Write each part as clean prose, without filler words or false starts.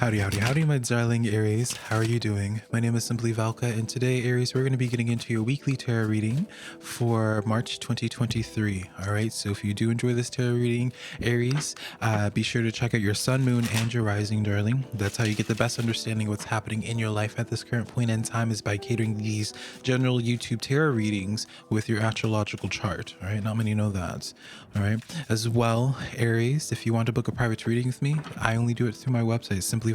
Howdy, howdy, howdy, my darling Aries. How are you doing? My name is SimplyVelca, and today, Aries, we're going to be getting into your weekly tarot reading for March 2023. All right, so if you do enjoy this tarot reading, Aries, be sure to check out your sun, moon, and your rising, darling. That's how you get the best understanding of what's happening in your life at this current point in time, is by catering these general YouTube tarot readings with your astrological chart. All right, not many know that. All right, as well, Aries, if you want to book a private reading with me, I only do it through my website, SimplyVelca.com.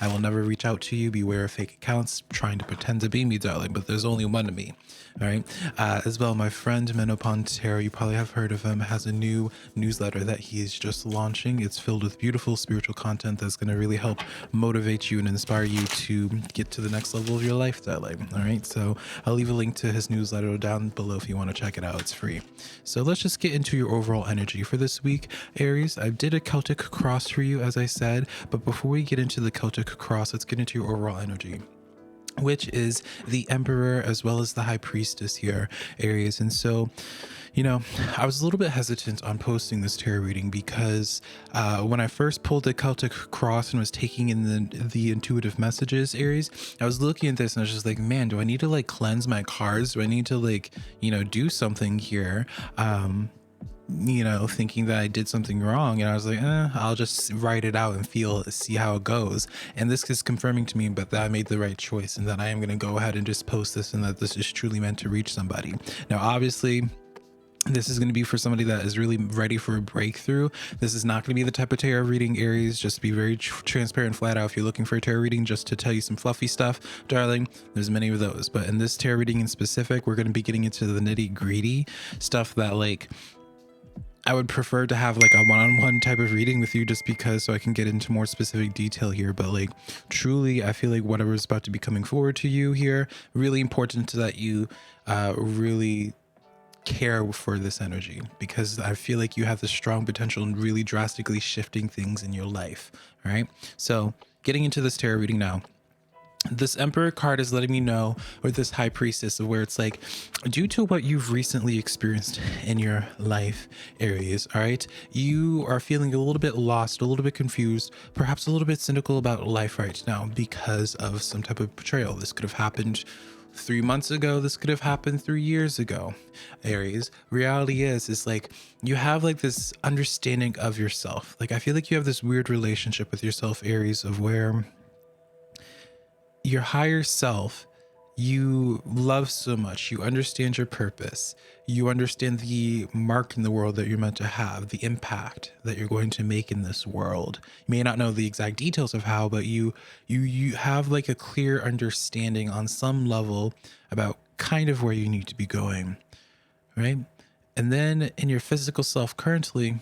I will never reach out to you. Beware of fake accounts trying to pretend to be me, darling, but there's only one of me. All right. As well, my friend Menopon Tarot, you probably have heard of him, has a new newsletter that he is just launching. It's filled with beautiful spiritual content that's going to really help motivate you and inspire you to get to the next level of your life, darling. All right. So I'll leave a link to his newsletter down below if you want to check it out. It's free. So let's just get into your overall energy for this week, Aries. I did a Celtic cross for you, as I said, but before we get into the Celtic cross, let's get into your overall energy, which is the Emperor as well as the High Priestess here, Aries. And so, you know, I was a little bit hesitant on posting this tarot reading because when I first pulled the Celtic cross and was taking in the intuitive messages, Aries, I was looking at this and I was just like, man, do I need to like cleanse my cards? Do I need to like, you know, do something here? You know, thinking that I did something wrong, and I was like, I'll just write it out and see how it goes. And this is confirming to me that I made the right choice and that I am going to go ahead and just post this and that this is truly meant to reach somebody. Now, obviously, this is going to be for somebody that is really ready for a breakthrough. This is not going to be the type of tarot reading, Aries, just to be very transparent, flat out. If you're looking for a tarot reading just to tell you some fluffy stuff, darling, there's many of those. But in this tarot reading in specific, we're going to be getting into the nitty-gritty stuff that, like, I would prefer to have like a one-on-one type of reading with you, just because so I can get into more specific detail here. But like, truly, I feel like whatever is about to be coming forward to you here, really important that you really care for this energy, because I feel like you have this strong potential in really drastically shifting things in your life. All right. So getting into this tarot reading now. This Emperor card is letting me know, or this High Priestess, of where it's like, due to what you've recently experienced in your life, Aries, all right, you are feeling a little bit lost, a little bit confused, perhaps a little bit cynical about life right now because of some type of betrayal. This could have happened 3 months ago. This could have happened 3 years ago, Aries. Reality is like, you have like this understanding of yourself. Like, I feel like you have this weird relationship with yourself, Aries, of where your higher self, you love so much, you understand your purpose, you understand the mark in the world that you're meant to have, the impact that you're going to make in this world. You may not know the exact details of how, but you have like a clear understanding on some level about kind of where you need to be going, right? And then in your physical self currently,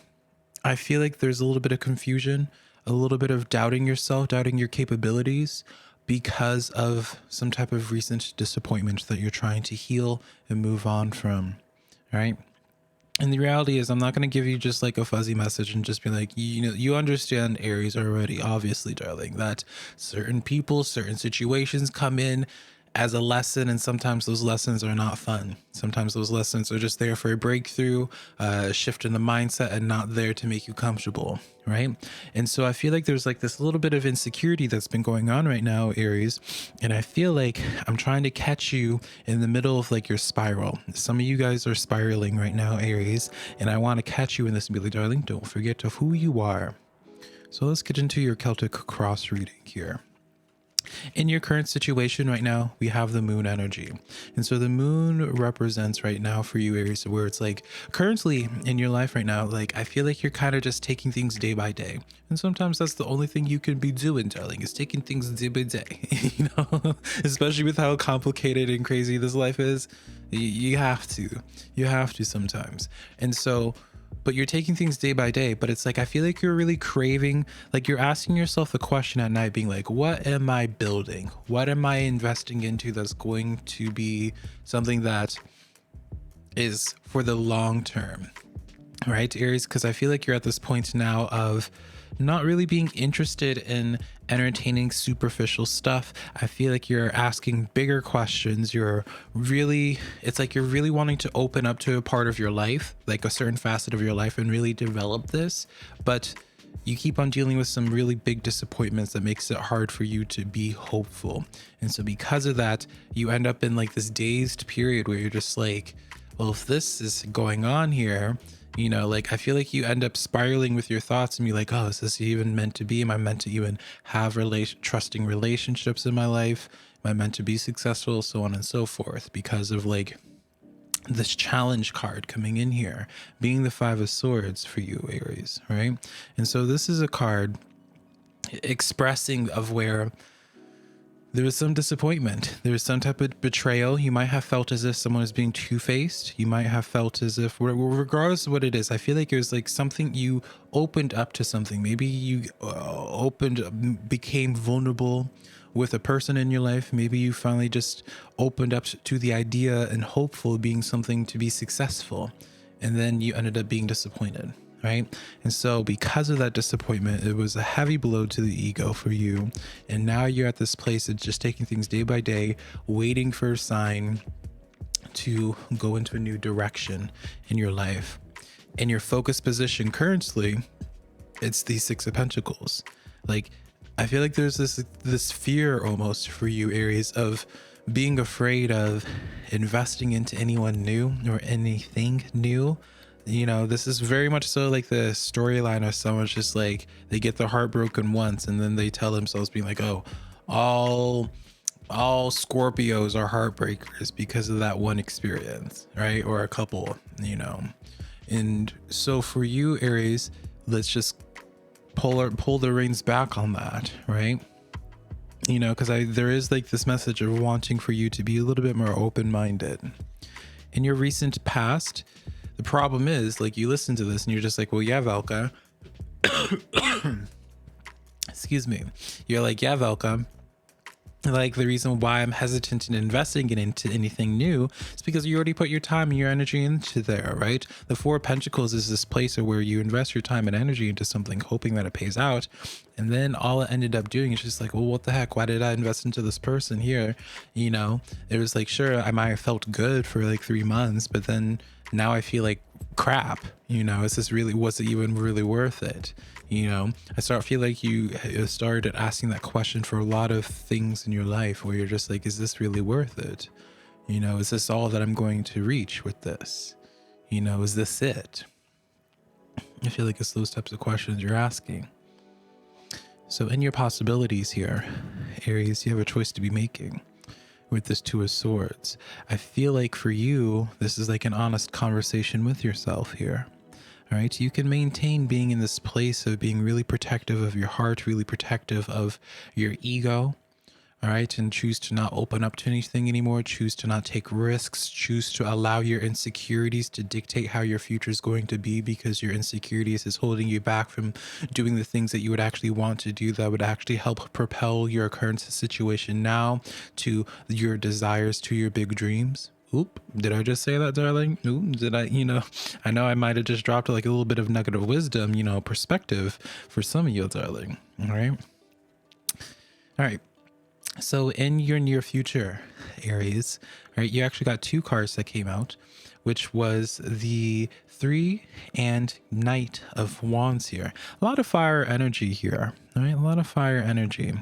I feel like there's a little bit of confusion, a little bit of doubting yourself, doubting your capabilities, because of some type of recent disappointment that you're trying to heal and move on from. All right. And the reality is, I'm not going to give you just like a fuzzy message and just be like, you know, you understand, Aries, already, obviously, darling, that certain people, certain situations come in as a lesson, and sometimes those lessons are not fun. Sometimes those lessons are just there for a breakthrough, shift in the mindset, and not there to make you comfortable, right? And so I feel like there's like this little bit of insecurity that's been going on right now, Aries, and I feel like I'm trying to catch you in the middle of like your spiral. Some of you guys are spiraling right now, Aries, and I want to catch you in this and be like, darling, don't forget of who you are. So let's get into your Celtic cross reading here. In your current situation right now, we have the moon energy. And so the moon represents right now for you, Aries, where it's like currently in your life right now, like I feel like you're kind of just taking things day by day. And sometimes that's the only thing you can be doing, darling, is taking things day by day, you know, especially with how complicated and crazy this life is. You have to sometimes. And so, but you're taking things day by day, but it's like, I feel like you're really craving, like you're asking yourself the question at night being like, what am I building? What am I investing into that's going to be something that is for the long term, right, Aries? Because I feel like you're at this point now of not really being interested in entertaining superficial stuff. I feel like you're asking bigger questions. It's like you're really wanting to open up to a part of your life, like a certain facet of your life, and really develop this. But you keep on dealing with some really big disappointments that makes it hard for you to be hopeful. And so because of that, you end up in like this dazed period where you're just like, well, if this is going on here, you know, like I feel like you end up spiraling with your thoughts and be like, oh, is this even meant to be? Am I meant to even have trusting relationships in my life? Am I meant to be successful? So on and so forth, because of like this challenge card coming in here, being the Five of Swords for you, Aries, right? And so this is a card expressing of where there was some disappointment. There was some type of betrayal. You might have felt as if someone was being two-faced. You might have felt as if, regardless of what it is, I feel like it was like something you opened up to something. Maybe you became vulnerable with a person in your life. Maybe you finally just opened up to the idea and hopeful being something to be successful. And then you ended up being disappointed. Right. And so because of that disappointment, it was a heavy blow to the ego for you. And now you're at this place of just taking things day by day, waiting for a sign to go into a new direction in your life. And your focus position currently, it's the Six of Pentacles. Like, I feel like there's this fear almost for you, Aries, of being afraid of investing into anyone new or anything new. You know, this is very much so like the storyline of someone's just like, they get their heart broken once and then they tell themselves being like, oh, all Scorpios are heartbreakers because of that one experience, right? Or a couple, you know. And so for you, Aries, let's just pull the reins back on that, right? You know, because there is like this message of wanting for you to be a little bit more open-minded. In your recent past, the problem is, like, you listen to this and you're just like, well, yeah, Velca. Excuse me. You're like, yeah, Velca. Like, the reason why I'm hesitant in investing into anything new is because you already put your time and your energy into there, right? The Four of Pentacles is this place where you invest your time and energy into something, hoping that it pays out. And then all it ended up doing is just like, well, what the heck? Why did I invest into this person here? You know, it was like, sure, I might have felt good for like 3 months, but then now I feel like crap. You know, was it even really worth it? You know, feel like you started asking that question for a lot of things in your life where you're just like, is this really worth it? You know, is this all that I'm going to reach with this? You know, is this it? I feel like it's those types of questions you're asking. So in your possibilities here, Aries, you have a choice to be making with this Two of Swords. I feel like for you, this is like an honest conversation with yourself here. All right, you can maintain being in this place of being really protective of your heart, really protective of your ego, all right, and choose to not open up to anything anymore, choose to not take risks, choose to allow your insecurities to dictate how your future is going to be, because your insecurities is holding you back from doing the things that you would actually want to do that would actually help propel your current situation now to your desires, to your big dreams. Oop, did I just say that, darling? Oop, did I, I know I might have just dropped like a little bit of nugget of wisdom, perspective for some of you, darling. All right. All right. So in your near future, Aries, right, you actually got 2 cards that came out, which was the 3 and Knight of Wands here. A lot of fire energy here, all right? A lot of fire energy.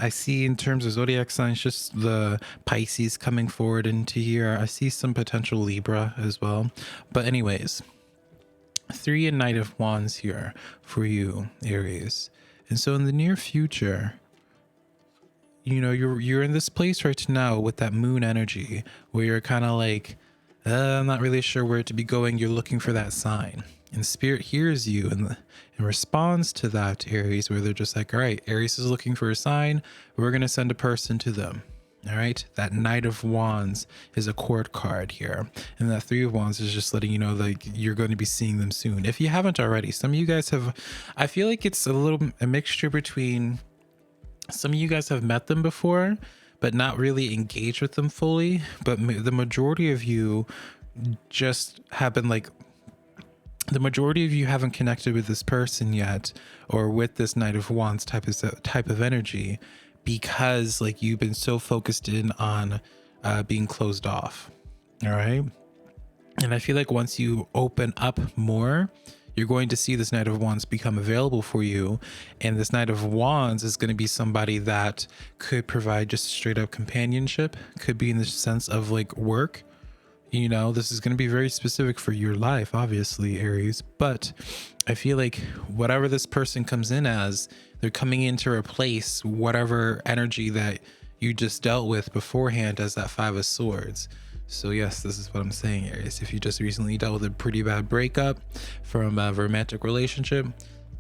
I see in terms of zodiac signs, just the Pisces coming forward into here. I see some potential Libra as well. But anyways, 3 and Knight of Wands here for you, Aries. And so in the near future, you're in this place right now with that moon energy where you're kind of like, I'm not really sure where to be going. You're looking for that sign. And Spirit hears you and responds to that, Aries, where they're just like, all right, Aries is looking for a sign. We're going to send a person to them. All right. That Knight of Wands is a court card here. And that 3 of Wands is just letting you know that you're going to be seeing them soon. If you haven't already, some of you guys have, I feel like it's a mixture between some of you guys have met them before, but not really engaged with them fully. But the majority of you just have been like, the majority of you haven't connected with this person yet, or with this Knight of Wands type of energy, because like you've been so focused in on being closed off. All right. And I feel like once you open up more, you're going to see this Knight of Wands become available for you. And this Knight of Wands is going to be somebody that could provide just straight up companionship, could be in the sense of like work. You know, this is going to be very specific for your life, obviously, Aries. But I feel like whatever this person comes in as, they're coming in to replace whatever energy that you just dealt with beforehand as that Five of Swords. So yes, this is what I'm saying, Aries. If you just recently dealt with a pretty bad breakup from a romantic relationship,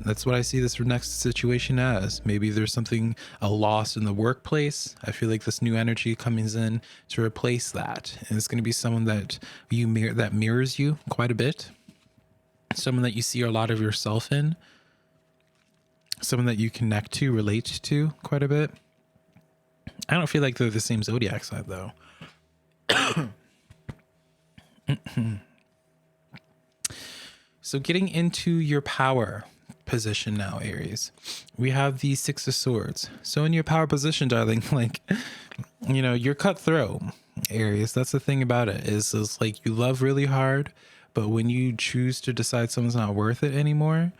that's what I see this next situation as. Maybe there's something, a loss in the workplace. I feel like this new energy comes in to replace that. And it's going to be someone that that mirrors you quite a bit. Someone that you see a lot of yourself in. Someone that you connect to, relate to quite a bit. I don't feel like they're the same zodiac sign though. So getting into your power position now, Aries, we have the Six of Swords. So in your power position, darling, like, you know, you're cutthroat, Aries. That's the thing about it, is like you love really hard, but when you choose to decide someone's not worth it anymore,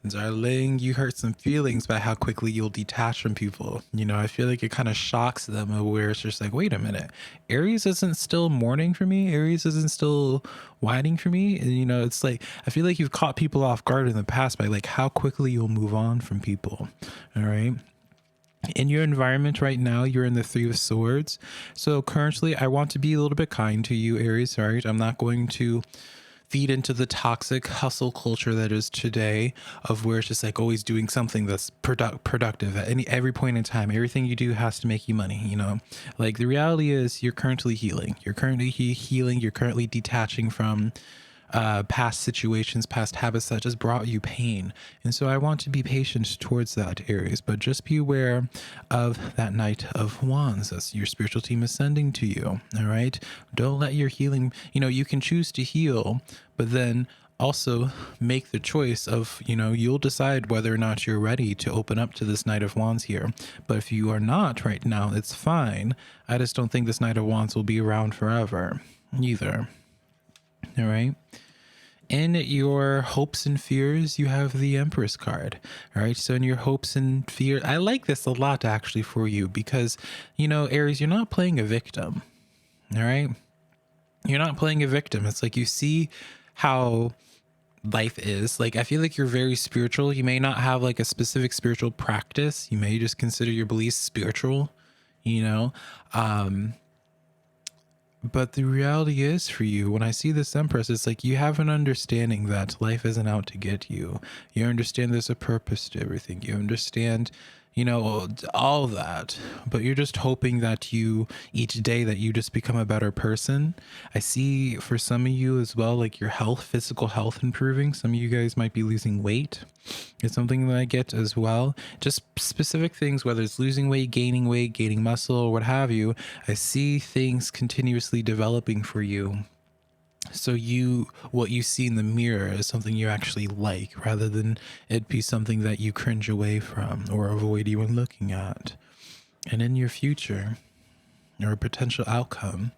darling, you hurt some feelings by how quickly you'll detach from people. You know, I feel like it kind of shocks them, where it's just like, wait a minute, Aries isn't still mourning for me. Aries isn't still whining for me. And, you know, it's like, I feel like you've caught people off guard in the past by like how quickly you'll move on from people. All right. In your environment right now, you're in the Three of Swords. So currently, I want to be a little bit kind to you, Aries. All right. I'm not going to feed into the toxic hustle culture that is today, of where it's just like always doing something that's productive at every point in time. Everything you do has to make you money, you know. Like the reality is you're currently healing. You're currently healing. You're currently detaching from past situations, past habits that just brought you pain. And so I want to be patient towards that, Aries, but just be aware of that Knight of Wands as your spiritual team is sending to you. All right. Don't let your healing, you know, you can choose to heal, but then also make the choice of, you know, you'll decide whether or not you're ready to open up to this Knight of Wands here. But if you are not right now, it's fine. I just don't think this Knight of Wands will be around forever either. All right. In your hopes and fears, you have the Empress card. All right. So in your hopes and fears, I like this a lot actually for you because, you know, Aries, you're not playing a victim. All right. You're not playing a victim. It's like you see how life is. Like, I feel like you're very spiritual. You may not have like a specific spiritual practice. You may just consider your beliefs spiritual, you know, but the reality is for you, when I see this Empress, it's like you have an understanding that life isn't out to get you. You understand there's a purpose to everything. You understand, you know, all that, but you're just hoping that each day that you just become a better person. I see for some of you as well, like your health, physical health improving. Some of you guys might be losing weight. It's something that I get as well. Just specific things, whether it's losing weight, gaining muscle, or what have you. I see things continuously developing for you. So what you see in the mirror is something you actually like, rather than it be something that you cringe away from or avoid even looking at. And in your future, or a potential outcome,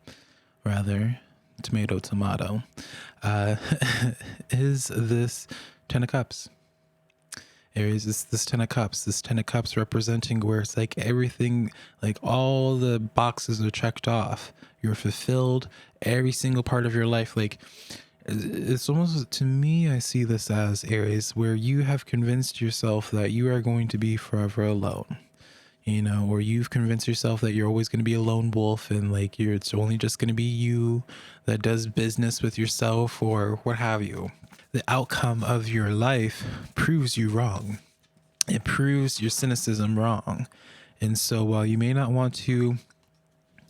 rather, tomato, is this Ten of Cups. Aries, this Ten of Cups. This Ten of Cups representing where it's like everything, like all the boxes are checked off. You're fulfilled, every single part of your life. Like, it's almost, to me, I see this as, Aries, where you have convinced yourself that you are going to be forever alone. You know, or you've convinced yourself that you're always going to be a lone wolf, and like it's only just going to be you that does business with yourself, or what have you. The outcome of your life proves you wrong. It proves your cynicism wrong. And so while you may not want to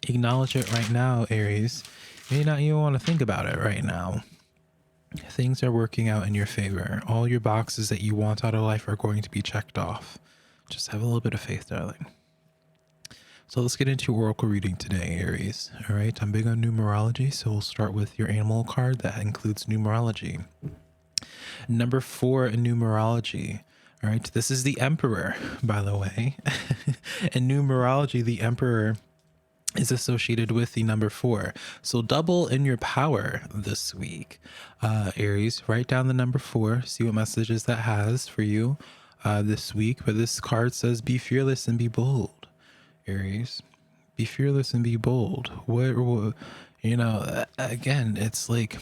acknowledge it right now, Aries, you may not even want to think about it right now. Things are working out in your favor. All your boxes that you want out of life are going to be checked off. Just have a little bit of faith, darling. So let's get into oracle reading today, Aries. All right, I'm big on numerology, so we'll start with your animal card that includes numerology. Number 4 in numerology. All right, this is the Emperor, by the way. In numerology, the Emperor is associated with the number 4. So double in your power this week. Aries, write down the number 4, see what messages that has for you this week. But this card says, be fearless and be bold, Aries. Be fearless and be bold. Again, it's like,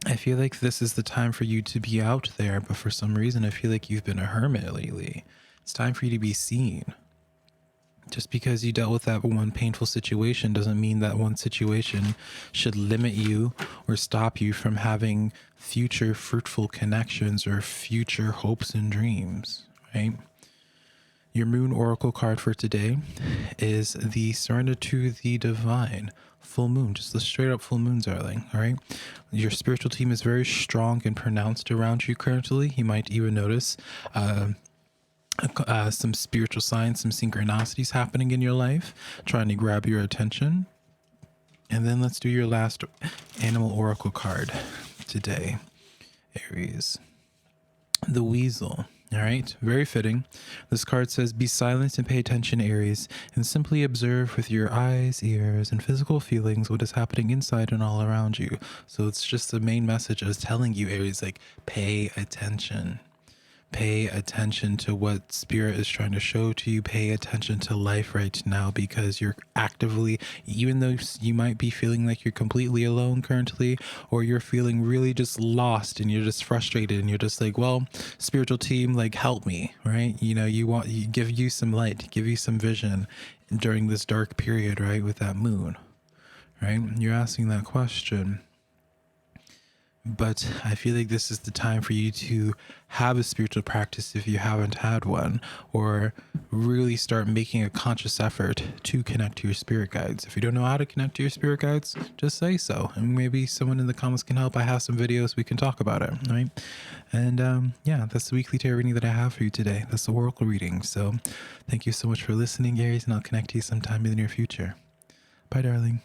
I feel like this is the time for you to be out there, but for some reason, I feel like you've been a hermit lately. It's time for you to be seen. Just because you dealt with that one painful situation doesn't mean that one situation should limit you or stop you from having future fruitful connections or future hopes and dreams, right? Your moon oracle card for today is the surrender to the divine full moon, just the straight up full moon, darling. All right. Your spiritual team is very strong and pronounced around you currently. You might even notice some spiritual signs, some synchronicities happening in your life, trying to grab your attention. And then let's do your last animal oracle card today, Aries. The weasel. All right, very fitting. This card says, be silent and pay attention, Aries, and simply observe with your eyes, ears, and physical feelings what is happening inside and all around you. So it's just the main message is telling you, Aries, like, pay attention. Pay attention to what spirit is trying to show to you. Pay attention to life right now, because you're actively, even though you might be feeling like you're completely alone currently, or you're feeling really just lost and you're just frustrated and you're just like, well, spiritual team, like, help me, right? You give you some light, give you some vision during this dark period, right? With that moon, right? You're asking that question. But I feel like this is the time for you to have a spiritual practice if you haven't had one, or really start making a conscious effort to connect to your spirit guides. If you don't know how to connect to your spirit guides, just say so. And maybe someone in the comments can help. I have some videos, we can talk about it, right? And yeah, that's the weekly tarot reading that I have for you today. That's the oracle reading. So thank you so much for listening, Aries, and I'll connect to you sometime in the near future. Bye, darling.